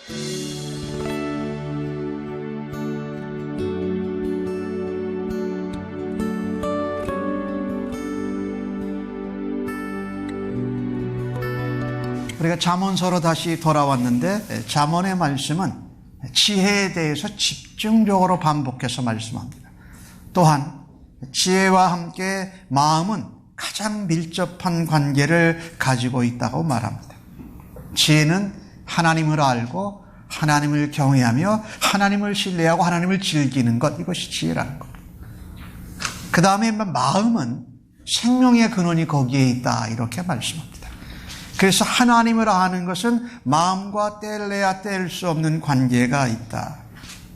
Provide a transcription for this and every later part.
우리가 잠언서로 다시 돌아왔는데 잠언의 말씀은 지혜에 대해서 집중적으로 반복해서 말씀합니다. 또한 지혜와 함께 마음은 가장 밀접한 관계를 가지고 있다고 말합니다. 지혜는 하나님을 알고 하나님을 경외하며 하나님을 신뢰하고 하나님을 즐기는 것, 이것이 지혜라는 겁니다. 그 다음에 마음은 생명의 근원이 거기에 있다, 이렇게 말씀합니다. 그래서 하나님을 아는 것은 마음과 뗄래야 뗄 수 없는 관계가 있다.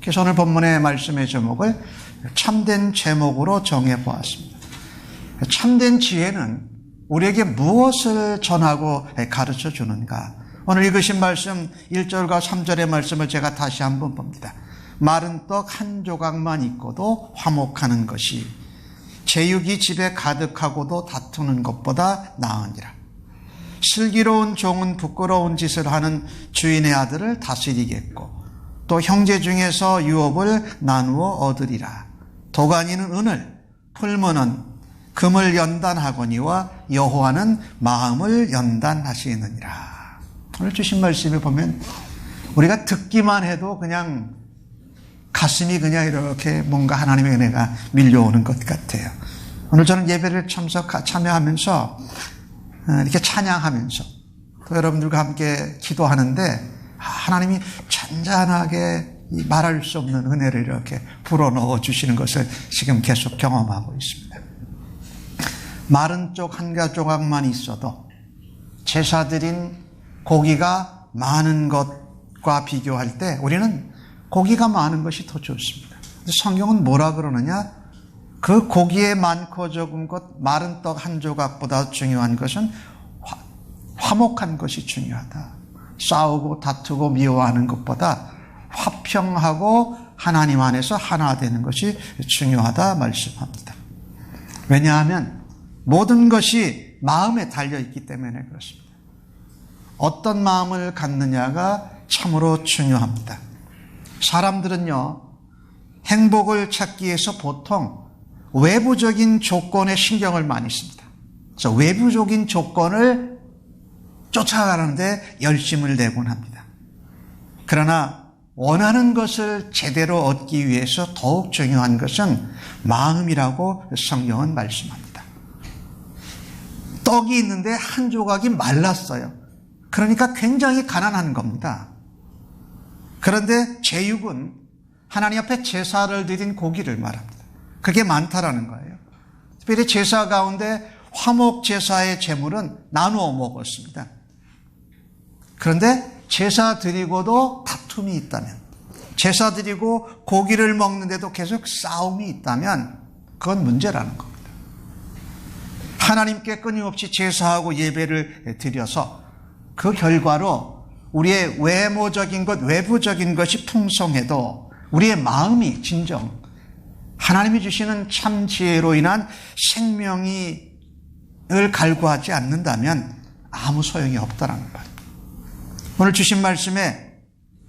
그래서 오늘 본문의 말씀의 제목을 참된 제목으로 정해보았습니다. 참된 지혜는 우리에게 무엇을 전하고 가르쳐 주는가? 오늘 읽으신 말씀 1절과 3절의 말씀을 제가 다시 한번 봅니다. 마른 떡 한 조각만 있고도 화목하는 것이 제육이 집에 가득하고도 다투는 것보다 나으니라. 슬기로운 종은 부끄러운 짓을 하는 주인의 아들을 다스리겠고 또 형제 중에서 유업을 나누어 얻으리라. 도가니는 은을, 풀무는 금을 연단하거니와 여호와는 마음을 연단하시느니라. 오늘 주신 말씀을 보면 우리가 듣기만 해도 그냥 가슴이 그냥 이렇게 뭔가 하나님의 은혜가 밀려오는 것 같아요. 오늘 저는 예배를 참여하면서 이렇게 찬양하면서 또 여러분들과 함께 기도하는데 하나님이 잔잔하게 말할 수 없는 은혜를 이렇게 불어넣어 주시는 것을 지금 계속 경험하고 있습니다. 마른 쪽 한 조각만 있어도 제사 드린 고기가 많은 것과 비교할 때 우리는 고기가 많은 것이 더 좋습니다. 성경은 뭐라 그러느냐? 그 고기에 많고 적은 것, 마른 떡 한 조각보다 중요한 것은 화목한 것이 중요하다. 싸우고 다투고 미워하는 것보다 화평하고 하나님 안에서 하나 되는 것이 중요하다 말씀합니다. 왜냐하면 모든 것이 마음에 달려있기 때문에 그렇습니다. 어떤 마음을 갖느냐가 참으로 중요합니다. 사람들은요, 행복을 찾기 위해서 보통 외부적인 조건에 신경을 많이 씁니다. 그래서 외부적인 조건을 쫓아가는데 열심을 내곤 합니다. 그러나 원하는 것을 제대로 얻기 위해서 더욱 중요한 것은 마음이라고 성경은 말씀합니다. 떡이 있는데 한 조각이 말랐어요. 그러니까 굉장히 가난한 겁니다. 그런데 제육은 하나님 앞에 제사를 드린 고기를 말합니다. 그게 많다라는 거예요. 특별히 제사 가운데 화목 제사의 제물은 나누어 먹었습니다. 그런데 제사 드리고도 다툼이 있다면, 제사 드리고 고기를 먹는데도 계속 싸움이 있다면 그건 문제라는 겁니다. 하나님께 끊임없이 제사하고 예배를 드려서 그 결과로 우리의 외모적인 것, 외부적인 것이 풍성해도 우리의 마음이 진정 하나님이 주시는 참 지혜로 인한 생명을 갈구하지 않는다면 아무 소용이 없다라는 거예요. 오늘 주신 말씀에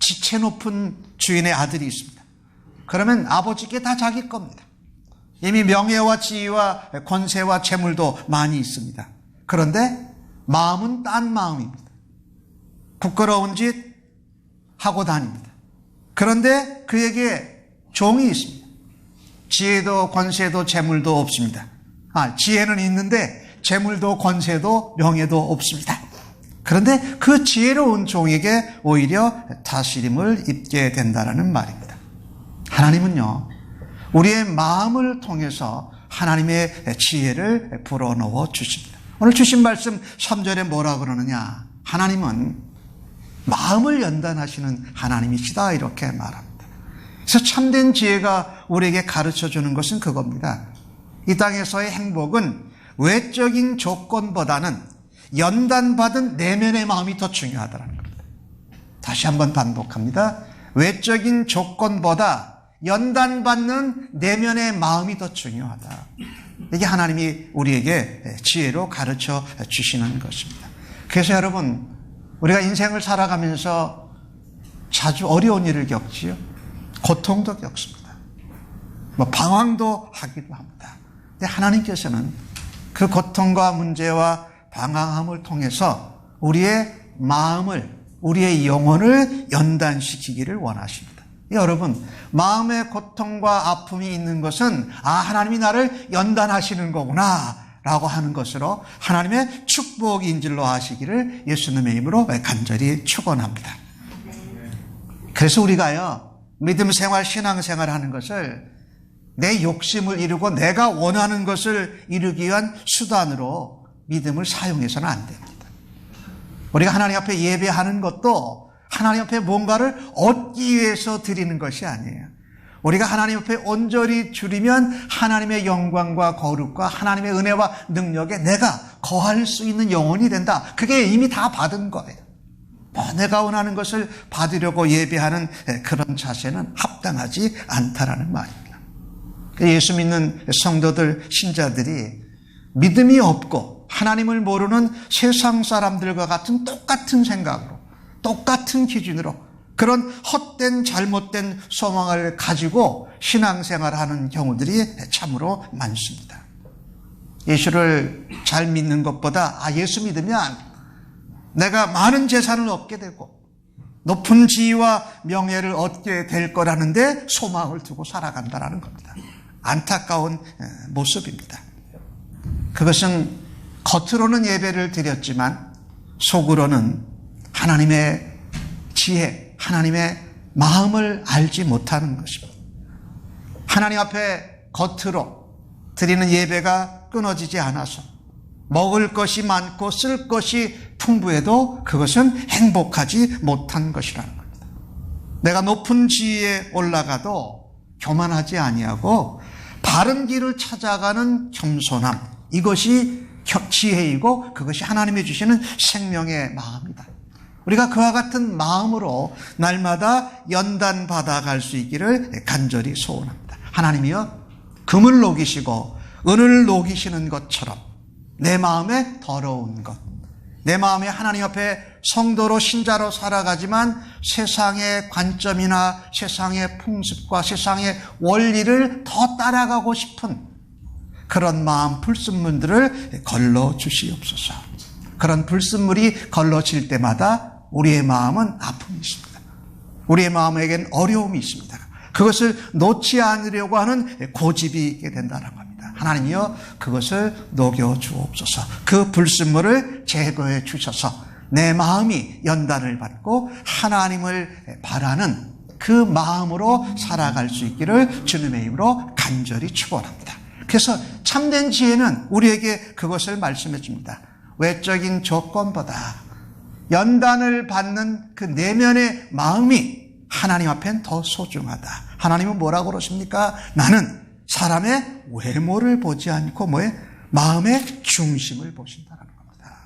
지체 높은 주인의 아들이 있습니다. 그러면 아버지께 다 자기 겁니다. 이미 명예와 지위와 권세와 재물도 많이 있습니다. 그런데 마음은 딴 마음입니다. 부끄러운 짓 하고 다닙니다. 그런데 그에게 종이 있습니다. 지혜도 권세도 재물도 없습니다. 지혜는 있는데 재물도 권세도 명예도 없습니다. 그런데 그 지혜로운 종에게 오히려 다스림을 입게 된다는 말입니다. 하나님은요, 우리의 마음을 통해서 하나님의 지혜를 불어넣어 주십니다. 오늘 주신 말씀 3절에 뭐라 그러느냐? 하나님은 마음을 연단하시는 하나님이시다, 이렇게 말합니다. 그래서 참된 지혜가 우리에게 가르쳐주는 것은 그겁니다. 이 땅에서의 행복은 외적인 조건보다는 연단받은 내면의 마음이 더 중요하다는 겁니다. 다시 한번 반복합니다. 외적인 조건보다 연단받는 내면의 마음이 더 중요하다. 이게 하나님이 우리에게 지혜로 가르쳐 주시는 것입니다. 그래서 여러분, 우리가 인생을 살아가면서 자주 어려운 일을 겪지요. 고통도 겪습니다. 방황도 하기도 합니다. 근데 하나님께서는 그 고통과 문제와 방황함을 통해서 우리의 마음을, 우리의 영혼을 연단시키기를 원하십니다. 여러분, 마음의 고통과 아픔이 있는 것은 하나님이 나를 연단하시는 거구나 라고 하는 것으로 하나님의 축복인줄로 아시기를 예수님의 이름으로 간절히 축원합니다. 그래서 우리가요, 믿음 생활, 신앙 생활 하는 것을 내 욕심을 이루고 내가 원하는 것을 이루기 위한 수단으로 믿음을 사용해서는 안 됩니다. 우리가 하나님 앞에 예배하는 것도 하나님 앞에 뭔가를 얻기 위해서 드리는 것이 아니에요. 우리가 하나님 앞에 온전히 드리면 하나님의 영광과 거룩과 하나님의 은혜와 능력에 내가 거할 수 있는 영혼이 된다. 그게 이미 다 받은 거예요. 내가 원하는 것을 받으려고 예배하는 그런 자세는 합당하지 않다라는 말입니다. 예수 믿는 성도들, 신자들이 믿음이 없고 하나님을 모르는 세상 사람들과 같은 똑같은 생각으로, 똑같은 기준으로 그런 헛된 잘못된 소망을 가지고 신앙생활하는 경우들이 참으로 많습니다. 예수를 잘 믿는 것보다 예수 믿으면 내가 많은 재산을 얻게 되고 높은 지위와 명예를 얻게 될 거라는데 소망을 두고 살아간다는 겁니다. 안타까운 모습입니다. 그것은 겉으로는 예배를 드렸지만 속으로는 하나님의 지혜, 하나님의 마음을 알지 못하는 것입니다. 하나님 앞에 겉으로 드리는 예배가 끊어지지 않아서 먹을 것이 많고 쓸 것이 풍부해도 그것은 행복하지 못한 것이라는 겁니다. 내가 높은 지위에 올라가도 교만하지 아니하고 바른 길을 찾아가는 겸손함, 이것이 지혜이고 그것이 하나님이 주시는 생명의 마음이다. 우리가 그와 같은 마음으로 날마다 연단받아 갈 수 있기를 간절히 소원합니다. 하나님이여, 금을 녹이시고 은을 녹이시는 것처럼 내 마음에 더러운 것, 내 마음에 하나님 앞에 성도로 신자로 살아가지만 세상의 관점이나 세상의 풍습과 세상의 원리를 더 따라가고 싶은 그런 마음 불순물들을 걸러 주시옵소서. 그런 불순물이 걸러질 때마다 우리의 마음은 아픔이 있습니다. 우리의 마음에겐 어려움이 있습니다. 그것을 놓지 않으려고 하는 고집이 있게 된다는 겁니다. 하나님이여, 그것을 녹여 주옵소서. 그 불순물을 제거해 주셔서 내 마음이 연단을 받고 하나님을 바라는 그 마음으로 살아갈 수 있기를 주님의 이름으로 간절히 축원합니다. 그래서 참된 지혜는 우리에게 그것을 말씀해 줍니다. 외적인 조건보다 연단을 받는 그 내면의 마음이 하나님 앞엔 더 소중하다. 하나님은 뭐라고 그러십니까? 나는 사람의 외모를 보지 않고 마음의 중심을 보신다는 겁니다.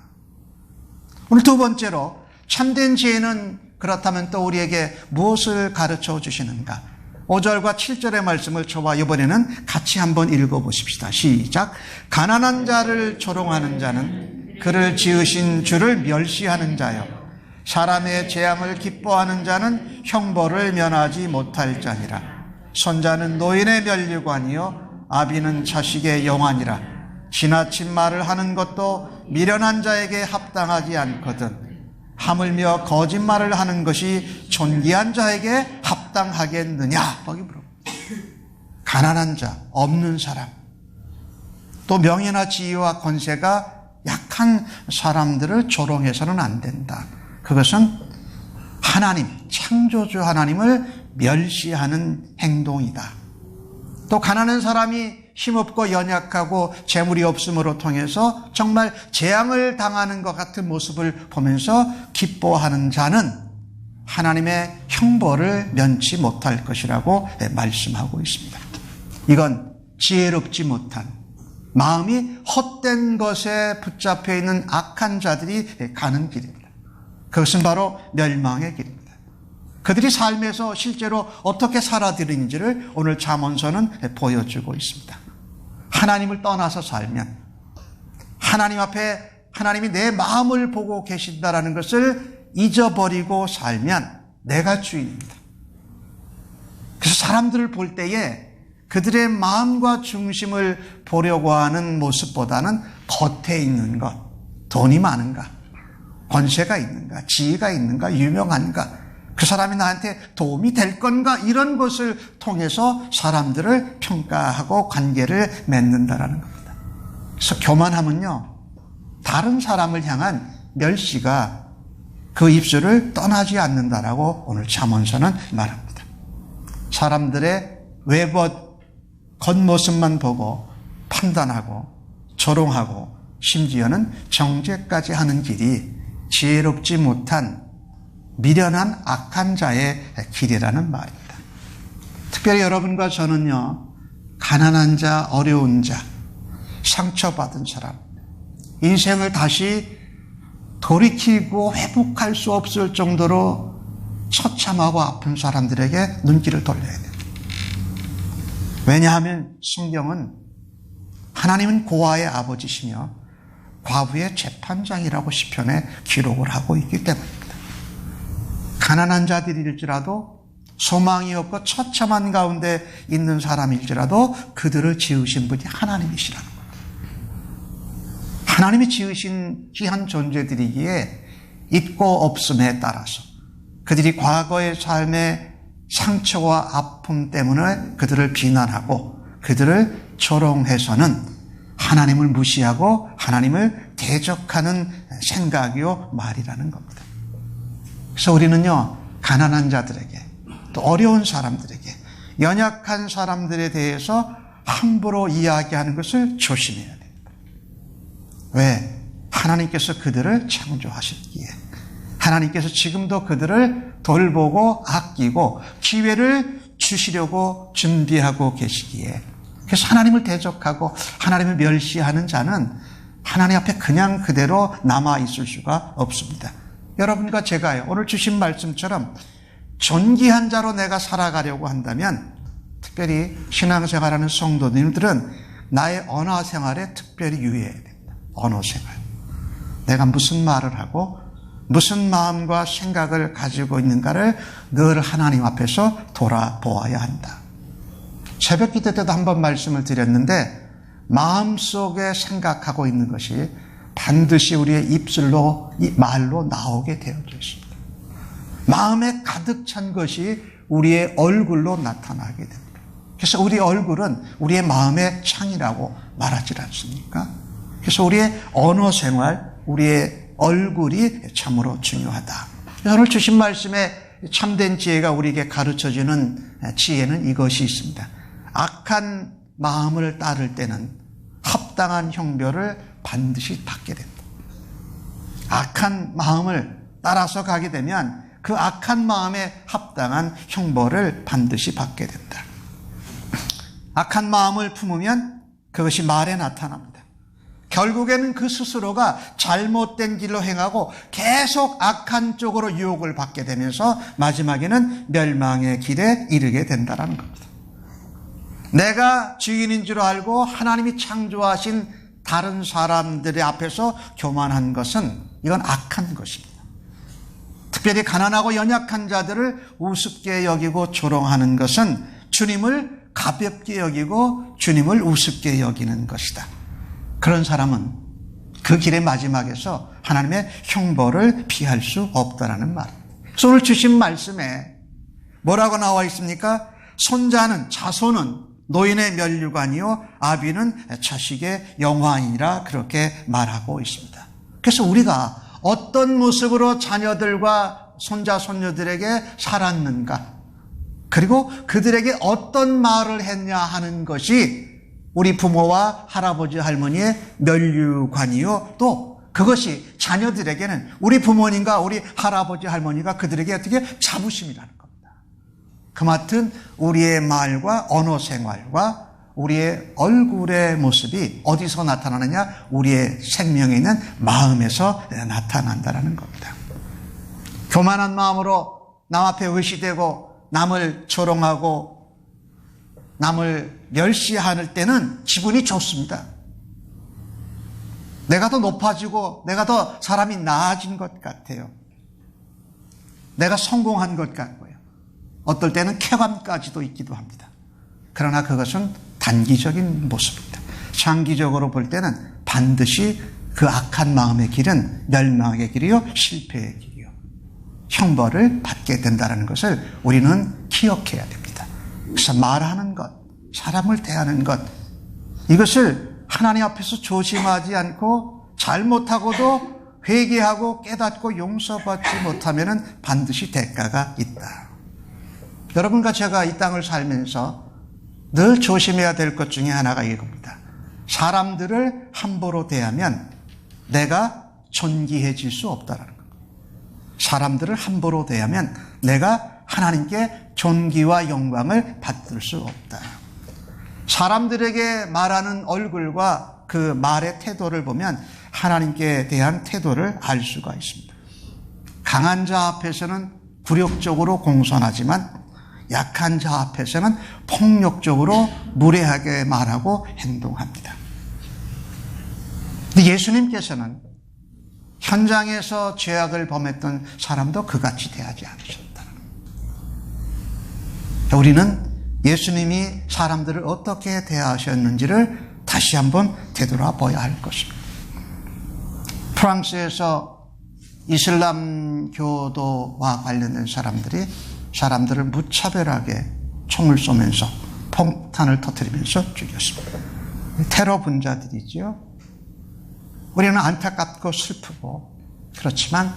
오늘 두 번째로 참된 지혜는 그렇다면 또 우리에게 무엇을 가르쳐 주시는가? 5절과 7절의 말씀을 저와 이번에는 같이 한번 읽어보십시다. 시작. 가난한 자를 조롱하는 자는 그를 지으신 주를 멸시하는 자요, 사람의 재앙을 기뻐하는 자는 형벌을 면하지 못할 자니라. 손자는 노인의 면류관이요 아비는 자식의 영환이라. 지나친 말을 하는 것도 미련한 자에게 합당하지 않거든 하물며 거짓말을 하는 것이 존귀한 자에게 합당하겠느냐? 거기 물어봅니다. 가난한 자, 없는 사람, 또 명예나 지위와 권세가 약한 사람들을 조롱해서는 안 된다. 그것은 하나님, 창조주 하나님을 멸시하는 행동이다. 또 가난한 사람이 힘없고 연약하고 재물이 없음으로 통해서 정말 재앙을 당하는 것 같은 모습을 보면서 기뻐하는 자는 하나님의 형벌을 면치 못할 것이라고 말씀하고 있습니다. 이건 지혜롭지 못한 마음이 헛된 것에 붙잡혀 있는 악한 자들이 가는 길입니다. 그것은 바로 멸망의 길입니다. 그들이 삶에서 실제로 어떻게 살아들이는지를 오늘 잠언서는 보여주고 있습니다. 하나님을 떠나서 살면, 하나님 앞에 하나님이 내 마음을 보고 계신다라는 것을 잊어버리고 살면 내가 주인입니다. 그래서 사람들을 볼 때에 그들의 마음과 중심을 보려고 하는 모습보다는 겉에 있는 것, 돈이 많은가, 권세가 있는가, 지위가 있는가, 유명한가, 그 사람이 나한테 도움이 될 건가, 이런 것을 통해서 사람들을 평가하고 관계를 맺는다라는 겁니다. 그래서 교만함은요, 다른 사람을 향한 멸시가 그 입술을 떠나지 않는다라고 오늘 잠언서는 말합니다. 사람들의 외부 겉모습만 보고 판단하고 조롱하고 심지어는 정죄까지 하는 길이 지혜롭지 못한 미련한 악한 자의 길이라는 말입니다. 특별히 여러분과 저는요, 가난한 자, 어려운 자, 상처받은 사람, 인생을 다시 돌이키고 회복할 수 없을 정도로 처참하고 아픈 사람들에게 눈길을 돌려야 돼요. 왜냐하면 성경은 하나님은 고아의 아버지시며 과부의 재판장이라고 시편에 기록을 하고 있기 때문입니다. 가난한 자들일지라도 소망이 없고 처참한 가운데 있는 사람일지라도 그들을 지으신 분이 하나님이시라는 겁니다. 하나님이 지으신 귀한 존재들이기에 있고 없음에 따라서 그들이 과거의 삶의 상처와 아픔 때문에 그들을 비난하고 그들을 조롱해서는 하나님을 무시하고 하나님을 대적하는 생각이요 말이라는 겁니다. 그래서 우리는요, 가난한 자들에게 또 어려운 사람들에게 연약한 사람들에 대해서 함부로 이야기하는 것을 조심해야 됩니다. 왜? 하나님께서 그들을 창조하셨기에, 하나님께서 지금도 그들을 돌보고 아끼고 기회를 주시려고 준비하고 계시기에, 그래서 하나님을 대적하고 하나님을 멸시하는 자는 하나님 앞에 그냥 그대로 남아있을 수가 없습니다. 여러분과 제가요, 오늘 주신 말씀처럼 존귀한 자로 내가 살아가려고 한다면, 특별히 신앙생활하는 성도님들은 나의 언어 생활에 특별히 유의해야 됩니다. 언어 생활. 내가 무슨 말을 하고 무슨 마음과 생각을 가지고 있는가를 늘 하나님 앞에서 돌아보아야 한다. 새벽 기도 때도 한번 말씀을 드렸는데, 마음속에 생각하고 있는 것이 반드시 우리의 입술로, 말로 나오게 되어져 있습니다. 마음에 가득 찬 것이 우리의 얼굴로 나타나게 됩니다. 그래서 우리 얼굴은 우리의 마음의 창이라고 말하지 않습니까? 그래서 우리의 언어 생활, 우리의 얼굴이 참으로 중요하다. 오늘 주신 말씀에 참된 지혜가 우리에게 가르쳐주는 지혜는 이것이 있습니다. 악한 마음을 따를 때는 합당한 형벌을 반드시 받게 된다. 악한 마음을 따라서 가게 되면 그 악한 마음에 합당한 형벌을 반드시 받게 된다. 악한 마음을 품으면 그것이 말에 나타납니다. 결국에는 그 스스로가 잘못된 길로 행하고 계속 악한 쪽으로 유혹을 받게 되면서 마지막에는 멸망의 길에 이르게 된다는 겁니다. 내가 주인인 줄 알고 하나님이 창조하신 다른 사람들의 앞에서 교만한 것은 이건 악한 것입니다. 특별히 가난하고 연약한 자들을 우습게 여기고 조롱하는 것은 주님을 가볍게 여기고 주님을 우습게 여기는 것이다. 그런 사람은 그 길의 마지막에서 하나님의 형벌을 피할 수 없다라는 말입니다. 그래서 오늘 주신 말씀에 뭐라고 나와 있습니까? 손자는, 자손은 노인의 면류관이요 아비는 자식의 영화이라 그렇게 말하고 있습니다. 그래서 우리가 어떤 모습으로 자녀들과 손자 손녀들에게 살았는가, 그리고 그들에게 어떤 말을 했냐 하는 것이 우리 부모와 할아버지 할머니의 면류관이요, 또 그것이 자녀들에게는 우리 부모님과 우리 할아버지 할머니가 그들에게 어떻게 자부심이라는 겁니다. 그만큼 우리의 말과 언어 생활과 우리의 얼굴의 모습이 어디서 나타나느냐? 우리의 생명에 있는 마음에서 나타난다는 겁니다. 교만한 마음으로 남 앞에 의시되고 남을 조롱하고 남을 멸시할 때는 기분이 좋습니다. 내가 더 높아지고 내가 더 사람이 나아진 것 같아요. 내가 성공한 것 같고요. 어떨 때는 쾌감까지도 있기도 합니다. 그러나 그것은 단기적인 모습입니다. 장기적으로 볼 때는 반드시 그 악한 마음의 길은 멸망의 길이요, 실패의 길이요, 형벌을 받게 된다는 것을 우리는 기억해야 됩니다. 그래서 말하는 것, 사람을 대하는 것, 이것을 하나님 앞에서 조심하지 않고 잘못하고도 회개하고 깨닫고 용서받지 못하면 반드시 대가가 있다. 여러분과 제가 이 땅을 살면서 늘 조심해야 될 것 중에 하나가 이겁니다. 사람들을 함부로 대하면 내가 존귀해질 수 없다는 것. 사람들을 함부로 대하면 내가 하나님께 존귀와 영광을 받을 수 없다. 사람들에게 말하는 얼굴과 그 말의 태도를 보면 하나님께 대한 태도를 알 수가 있습니다. 강한 자 앞에서는 굴욕적으로 공손하지만 약한 자 앞에서는 폭력적으로 무례하게 말하고 행동합니다. 근데 예수님께서는 현장에서 죄악을 범했던 사람도 그같이 대하지 않으셨다. 우리는 예수님이 사람들을 어떻게 대하셨는지를 다시 한번 되돌아봐야 할 것입니다. 프랑스에서 이슬람교도와 관련된 사람들이 사람들을 무차별하게 총을 쏘면서 폭탄을 터뜨리면서 죽였습니다. 테러 분자들이지요. 우리는 안타깝고 슬프고 그렇지만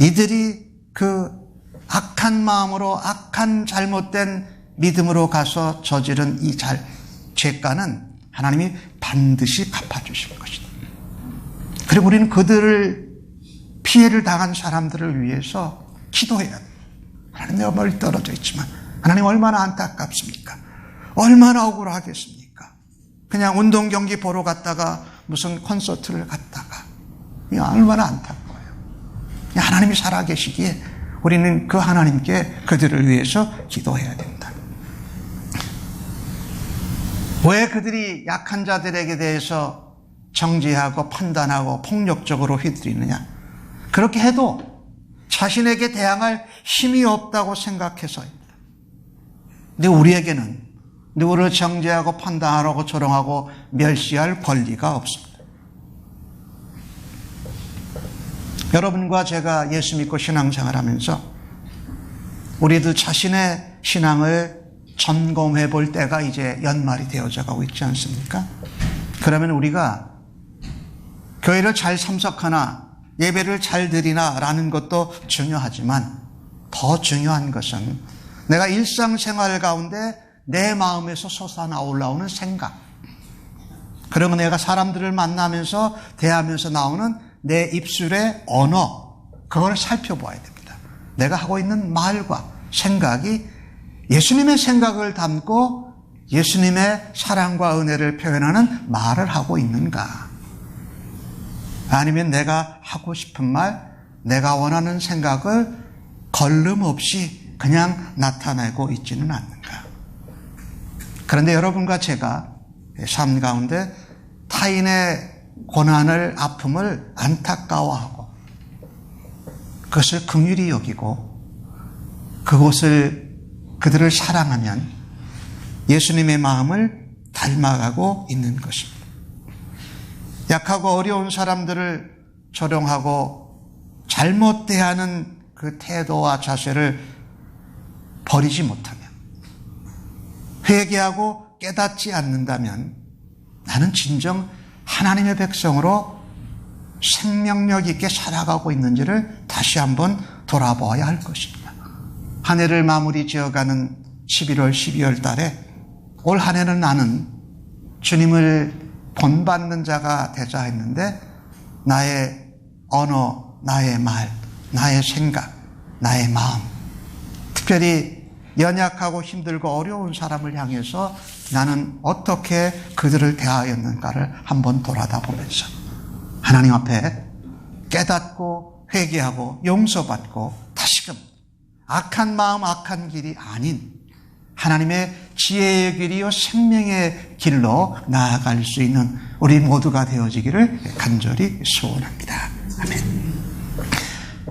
이들이 그 악한 마음으로 악한 잘못된 믿음으로 가서 저지른 이 죄가는 하나님이 반드시 갚아주실 것이다. 그리고 우리는 그들을 피해를 당한 사람들을 위해서 기도해야 돼요. 하나님 내가 멀리 떨어져 있지만 하나님 얼마나 안타깝습니까? 얼마나 억울하겠습니까? 그냥 운동 경기 보러 갔다가 무슨 콘서트를 갔다가 얼마나 안타까워요. 하나님이 살아계시기에 우리는 그 하나님께 그들을 위해서 기도해야 된다. 왜 그들이 약한 자들에게 대해서 정죄하고 판단하고 폭력적으로 휘두르느냐? 그렇게 해도 자신에게 대항할 힘이 없다고 생각해서입니다. 근데 우리에게는 누구를 정죄하고 판단하고 조롱하고 멸시할 권리가 없습니다. 여러분과 제가 예수 믿고 신앙생활 하면서 우리도 자신의 신앙을 점검해 볼 때가 이제 연말이 되어져 가고 있지 않습니까? 그러면 우리가 교회를 잘 참석하나 예배를 잘 드리나 라는 것도 중요하지만 더 중요한 것은 내가 일상생활 가운데 내 마음에서 솟아나 올라오는 생각, 그러면 내가 사람들을 만나면서 대하면서 나오는 내 입술의 언어, 그걸 살펴봐야 됩니다. 내가 하고 있는 말과 생각이 예수님의 생각을 담고 예수님의 사랑과 은혜를 표현하는 말을 하고 있는가? 아니면 내가 하고 싶은 말, 내가 원하는 생각을 걸름없이 그냥 나타내고 있지는 않는가? 그런데 여러분과 제가 삶 가운데 타인의 고난을, 아픔을 안타까워하고 그것을 긍휼히 여기고 그들을 사랑하면 예수님의 마음을 닮아가고 있는 것입니다. 약하고 어려운 사람들을 조롱하고 잘못 대하는 그 태도와 자세를 버리지 못하면, 회개하고 깨닫지 않는다면 나는 진정 하나님의 백성으로 생명력 있게 살아가고 있는지를 다시 한번 돌아봐야 할 것입니다. 한 해를 마무리 지어가는 11월, 12월 달에 올 한 해는 나는 주님을 본받는 자가 되자 했는데 나의 언어, 나의 말, 나의 생각, 나의 마음, 특별히 연약하고 힘들고 어려운 사람을 향해서 나는 어떻게 그들을 대하였는가를 한번 돌아다보면서 하나님 앞에 깨닫고 회개하고 용서받고 다시금 악한 마음, 악한 길이 아닌 하나님의 지혜의 길이요 생명의 길로 나아갈 수 있는 우리 모두가 되어지기를 간절히 소원합니다. 아멘.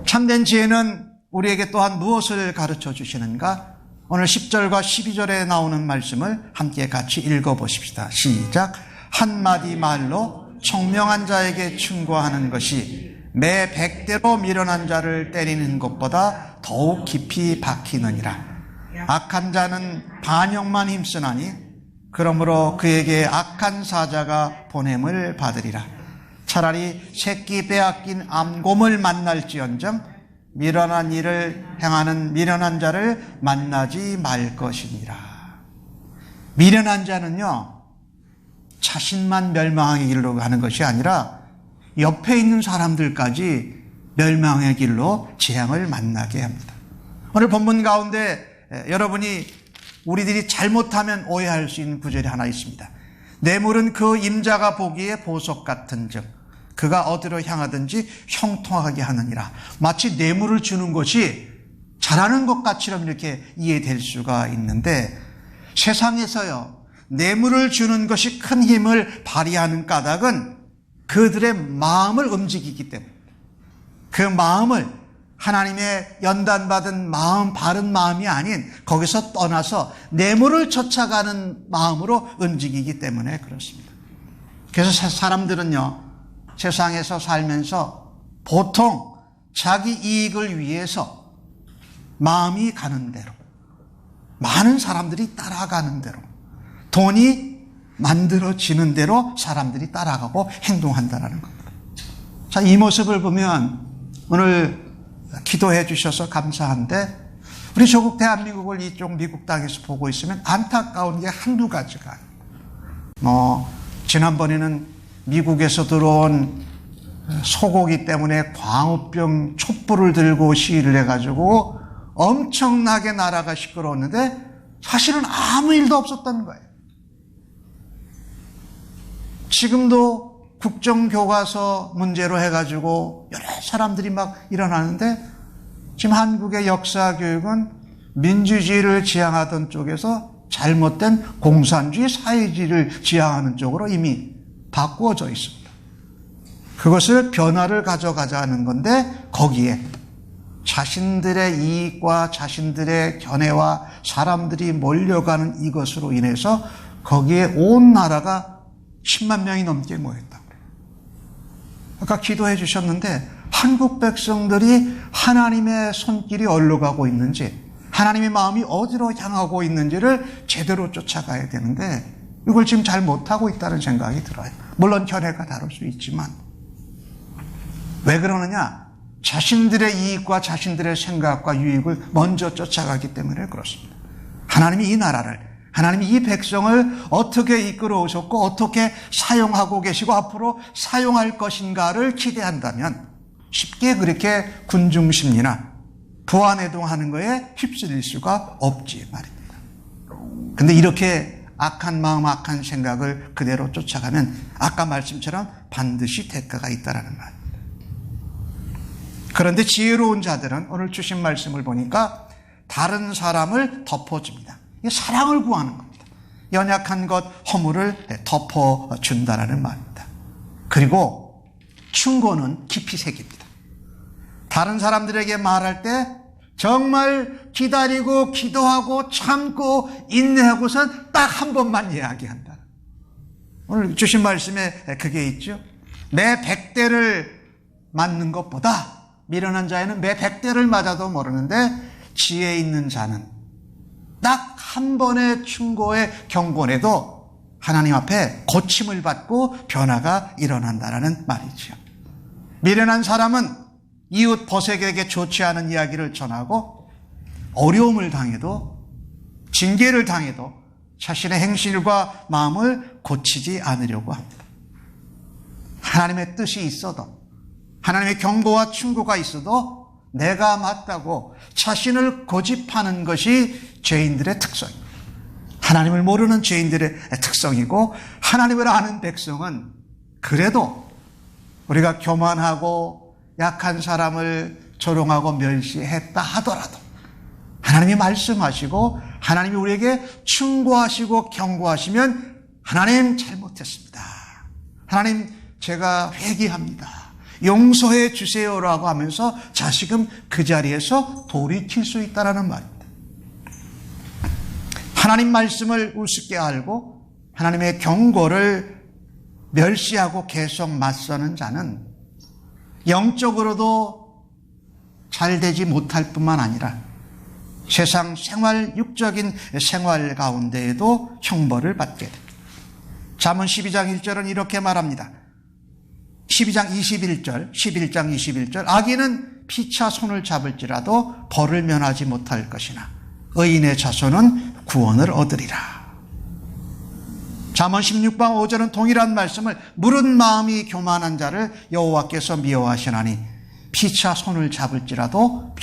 참된 지혜는 우리에게 또한 무엇을 가르쳐 주시는가? 오늘 10절과 12절에 나오는 말씀을 함께 같이 읽어보십시다. 시작. 한마디 말로 청명한 자에게 충고하는 것이 매 100대로 미련한 자를 때리는 것보다 더욱 깊이 박히느니라. 악한 자는 반역만 힘쓰나니 그러므로 그에게 악한 사자가 보냄을 받으리라. 차라리 새끼 빼앗긴 암곰을 만날지언정 미련한 일을 행하는 미련한 자를 만나지 말 것이니라. 미련한 자는요, 자신만 멸망의 길로 가는 것이 아니라 옆에 있는 사람들까지 멸망의 길로 재앙을 만나게 합니다. 오늘 본문 가운데 여러분이 우리들이 잘못하면 오해할 수 있는 구절이 하나 있습니다. 뇌물은 그 임자가 보기에 보석 같은 즉 그가 어디로 향하든지 형통하게 하느니라. 마치 뇌물을 주는 것이 잘하는 것 같이럼 이렇게 이해될 수가 있는데, 세상에서요, 뇌물을 주는 것이 큰 힘을 발휘하는 까닭은 그들의 마음을 움직이기 때문에, 그 마음을 하나님의 연단받은 마음, 바른 마음이 아닌 거기서 떠나서 뇌물을 쫓아가는 마음으로 움직이기 때문에 그렇습니다. 그래서 사람들은요, 세상에서 살면서 보통 자기 이익을 위해서 마음이 가는 대로, 많은 사람들이 따라가는 대로, 돈이 만들어지는 대로 사람들이 따라가고 행동한다는 겁니다. 자, 이 모습을 보면 오늘 기도해 주셔서 감사한데, 우리 조국 대한민국을 이쪽 미국 땅에서 보고 있으면 안타까운 게 한두 가지가 아닙니다. 지난번에는 미국에서 들어온 소고기 때문에 광우병 촛불을 들고 시위를 해가지고 엄청나게 나라가 시끄러웠는데 사실은 아무 일도 없었다는 거예요. 지금도 국정교과서 문제로 해가지고 여러 사람들이 막 일어나는데, 지금 한국의 역사교육은 민주주의를 지향하던 쪽에서 잘못된 공산주의 사회주의를 지향하는 쪽으로 이미 바꾸어져 있습니다. 그것을 변화를 가져가자는 건데, 거기에 자신들의 이익과 자신들의 견해와 사람들이 몰려가는 이것으로 인해서 거기에 온 나라가 10만 명이 넘게 모였다. 아까 기도해 주셨는데, 한국 백성들이 하나님의 손길이 어디로 가고 있는지, 하나님의 마음이 어디로 향하고 있는지를 제대로 쫓아가야 되는데 이걸 지금 잘 못하고 있다는 생각이 들어요. 물론 견해가 다를 수 있지만. 왜 그러느냐? 자신들의 이익과 자신들의 생각과 유익을 먼저 쫓아가기 때문에 그렇습니다. 하나님이 이 나라를, 하나님이 이 백성을 어떻게 이끌어 오셨고 어떻게 사용하고 계시고 앞으로 사용할 것인가를 기대한다면 쉽게 그렇게 군중심리나 부안해동하는 거에 휩쓸릴 수가 없지 말입니다. 그런데 이렇게 악한 마음, 악한 생각을 그대로 쫓아가면 아까 말씀처럼 반드시 대가가 있다는 말입니다. 그런데 지혜로운 자들은 오늘 주신 말씀을 보니까 다른 사람을 덮어줍니다. 이게 사랑을 구하는 겁니다. 연약한 것, 허물을 덮어준다는 말입니다. 그리고 충고는 깊이 새깁니다. 다른 사람들에게 말할 때 정말 기다리고 기도하고 참고 인내하고선 딱 한 번만 이야기한다. 오늘 주신 말씀에 그게 있죠. 매 100대를 맞는 것보다 미련한 자에는 매 100대를 맞아도 모르는데 지혜 있는 자는 딱 한 번의 충고에 경고에도 하나님 앞에 고침을 받고 변화가 일어난다는 말이죠. 미련한 사람은 이웃 벗에게 좋지 않은 이야기를 전하고 어려움을 당해도 징계를 당해도 자신의 행실과 마음을 고치지 않으려고 합니다. 하나님의 뜻이 있어도 하나님의 경고와 충고가 있어도 내가 맞다고 자신을 고집하는 것이 죄인들의 특성입니다. 하나님을 모르는 죄인들의 특성이고, 하나님을 아는 백성은 그래도 우리가 교만하고 약한 사람을 조롱하고 멸시했다 하더라도 하나님이 말씀하시고 하나님이 우리에게 충고하시고 경고하시면 하나님 잘못했습니다. 하나님 제가 회개합니다. 용서해 주세요라고 하면서 다시금 그 자리에서 돌이킬 수 있다는 말입니다. 하나님 말씀을 우습게 알고 하나님의 경고를 멸시하고 계속 맞서는 자는 영적으로도 잘 되지 못할 뿐만 아니라 세상 생활, 육적인 생활 가운데에도 형벌을 받게 됩니다. 잠언 12장 1절은 이렇게 말합니다. 11장 21절 악인은 피차 손을 잡을지라도 벌을 면하지 못할 것이나 의인의 자손은 구원을 얻으리라. 잠언 16장 5절은 동일한 말씀을 무릇 마음이 교만한 자를 여호와께서 미워하시나니 피차 손을 잡을지라도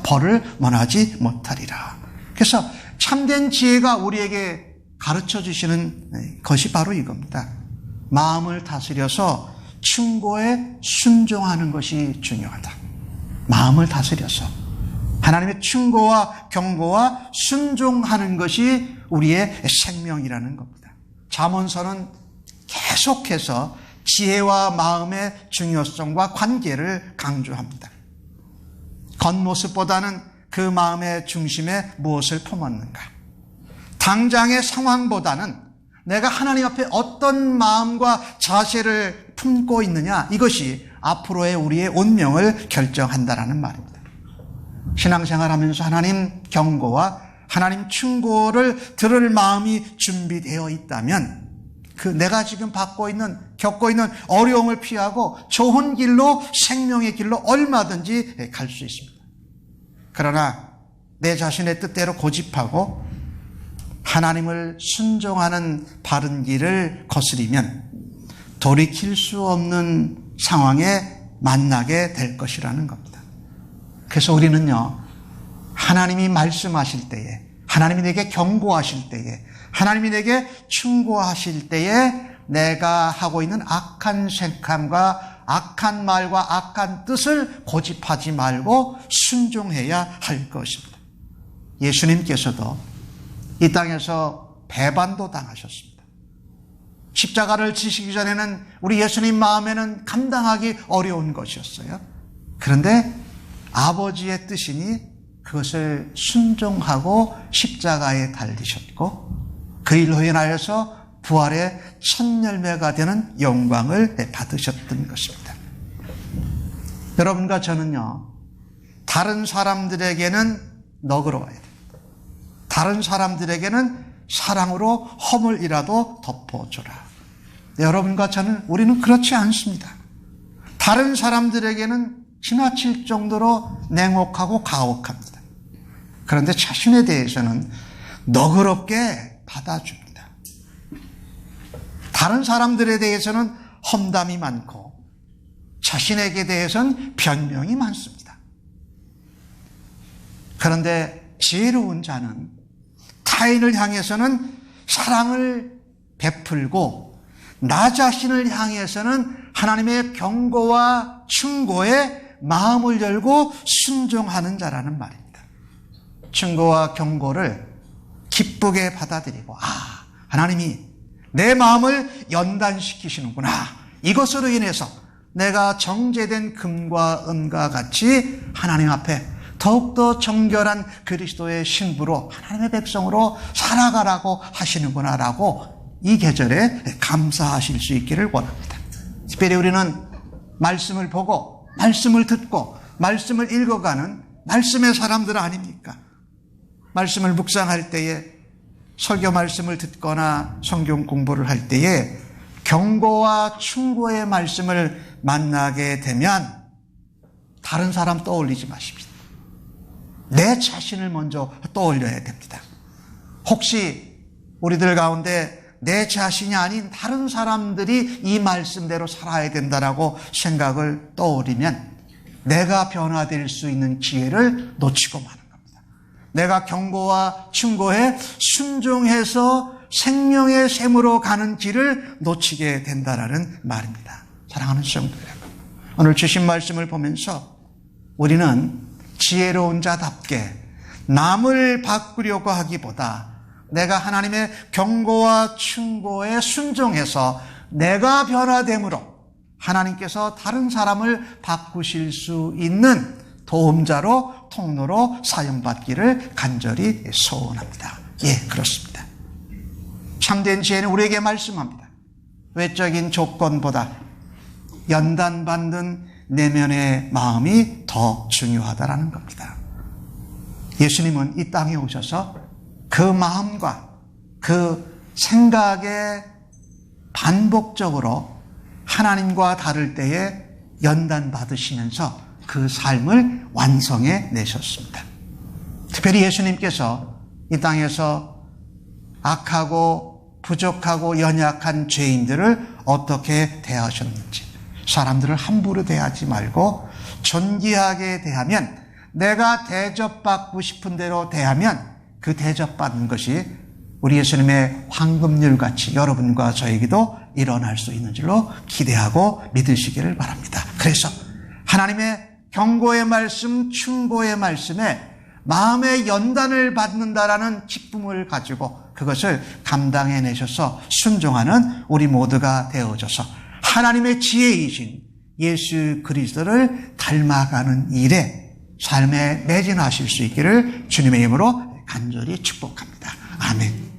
벌을 면하지 못하리라. 그래서 참된 지혜가 우리에게 가르쳐 주시는 것이 바로 이겁니다. 마음을 다스려서 충고에 순종하는 것이 중요하다. 마음을 다스려서 하나님의 충고와 경고와 순종하는 것이 우리의 생명이라는 겁니다. 잠언서는 계속해서 지혜와 마음의 중요성과 관계를 강조합니다. 겉모습보다는 그 마음의 중심에 무엇을 품었는가? 당장의 상황보다는 내가 하나님 앞에 어떤 마음과 자세를 품고 있느냐, 이것이 앞으로의 우리의 운명을 결정한다라는 말입니다. 신앙생활하면서 하나님 경고와 하나님 충고를 들을 마음이 준비되어 있다면 내가 지금 겪고 있는 어려움을 피하고 좋은 길로, 생명의 길로 얼마든지 갈 수 있습니다. 그러나 내 자신의 뜻대로 고집하고 하나님을 순종하는 바른 길을 거스리면 돌이킬 수 없는 상황에 만나게 될 것이라는 겁니다. 그래서 우리는요, 하나님이 말씀하실 때에, 하나님이 내게 경고하실 때에, 하나님이 내게 충고하실 때에 내가 하고 있는 악한 생각과 악한 말과 악한 뜻을 고집하지 말고 순종해야 할 것입니다. 예수님께서도 이 땅에서 배반도 당하셨습니다. 십자가를 지시기 전에는 우리 예수님 마음에는 감당하기 어려운 것이었어요. 그런데 아버지의 뜻이니 그것을 순종하고 십자가에 달리셨고 그 일로 인하여서 부활의 첫 열매가 되는 영광을 받으셨던 것입니다. 여러분과 저는요, 다른 사람들에게는 너그러워야 됩니다. 다른 사람들에게는 사랑으로 허물이라도 덮어줘라. 여러분과 우리는 그렇지 않습니다. 다른 사람들에게는 지나칠 정도로 냉혹하고 가혹합니다. 그런데 자신에 대해서는 너그럽게 받아줍니다. 다른 사람들에 대해서는 험담이 많고 자신에게 대해서는 변명이 많습니다. 그런데 지혜로운 자는 타인을 향해서는 사랑을 베풀고 나 자신을 향해서는 하나님의 경고와 충고에 마음을 열고 순종하는 자라는 말입니다. 충고와 경고를 기쁘게 받아들이고 하나님이 내 마음을 연단시키시는구나. 이것으로 인해서 내가 정제된 금과 은과 같이 하나님 앞에 더욱더 정결한 그리스도의 신부로 하나님의 백성으로 살아가라고 하시는구나 라고 이 계절에 감사하실 수 있기를 원합니다. 특별히 우리는 말씀을 보고 말씀을 듣고 말씀을 읽어가는 말씀의 사람들 아닙니까? 말씀을 묵상할 때에 설교 말씀을 듣거나 성경 공부를 할 때에 경고와 충고의 말씀을 만나게 되면 다른 사람 떠올리지 마십시오. 내 자신을 먼저 떠올려야 됩니다. 혹시 우리들 가운데 내 자신이 아닌 다른 사람들이 이 말씀대로 살아야 된다라고 생각을 떠올리면 내가 변화될 수 있는 기회를 놓치고 마는 겁니다. 내가 경고와 충고에 순종해서 생명의 샘으로 가는 길을 놓치게 된다라는 말입니다. 사랑하는 성도 여러분, 오늘 주신 말씀을 보면서 우리는 지혜로운 자답게 남을 바꾸려고 하기보다 내가 하나님의 경고와 충고에 순종해서 내가 변화됨으로 하나님께서 다른 사람을 바꾸실 수 있는 도움자로, 통로로 사용받기를 간절히 소원합니다. 예, 그렇습니다. 참된 지혜는 우리에게 말씀합니다. 외적인 조건보다 연단받는 내면의 마음이 더 중요하다는 겁니다. 예수님은 이 땅에 오셔서 그 마음과 그 생각에 반복적으로 하나님과 다를 때에 연단받으시면서 그 삶을 완성해 내셨습니다. 특별히 예수님께서 이 땅에서 악하고 부족하고 연약한 죄인들을 어떻게 대하셨는지, 사람들을 함부로 대하지 말고 존귀하게 대하면, 내가 대접받고 싶은 대로 대하면 그 대접받는 것이 우리 예수님의 황금률 같이 여러분과 저에게도 일어날 수 있는 줄로 기대하고 믿으시기를 바랍니다. 그래서 하나님의 경고의 말씀, 충고의 말씀에 마음의 연단을 받는다라는 기쁨을 가지고 그것을 감당해내셔서 순종하는 우리 모두가 되어져서 하나님의 지혜이신 예수 그리스도를 닮아가는 일에 삶에 매진하실 수 있기를 주님의 이름으로 간절히 축복합니다. 아멘.